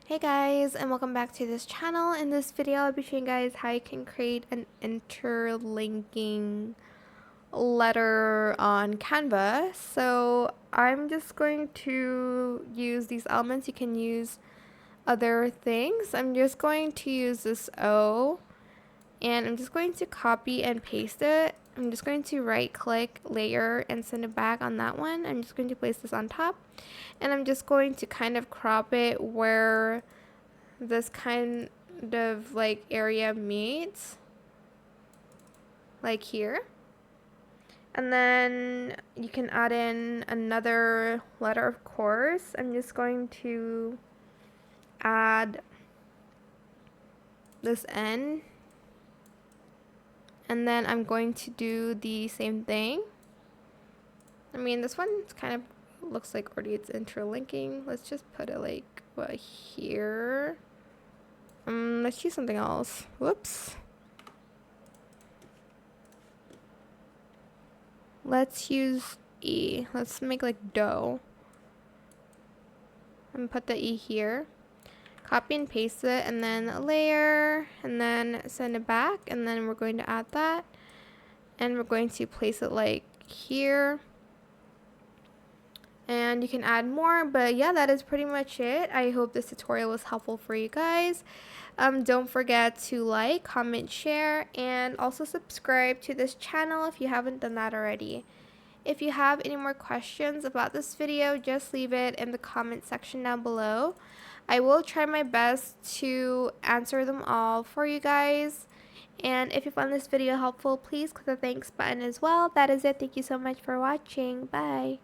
Hey guys, and welcome back to this channel. In this video I'll be showing you guys how you can create an interlinking letter on Canva. So I'm just going to use these elements. You can use other things. I'm just going to use this O and I'm just going to copy and paste it. I'm just going to right click, layer, and send it back on that one. I'm just going to place this on top, and I'm just going to kind of crop it where this kind of like area meets, like here. And then you can add in another letter, of course. I'm just going to add this N, and then I'm going to do the same thing. I mean, this one kind of looks like already it's interlinking. Let's just put it like here. Let's use something else. Whoops. Let's use E. Let's make like dough. And put the E here. Copy and paste it, and then layer, and then send it back, and then we're going to add that. And we're going to place it like here. And you can add more, but yeah, that is pretty much it. I hope this tutorial was helpful for you guys. Don't forget to like, comment, share, and also subscribe to this channel if you haven't done that already. If you have any more questions about this video, just leave it in the comment section down below. I will try my best to answer them all for you guys. And if you found this video helpful, please click the thanks button as well. That is it. Thank you so much for watching. Bye.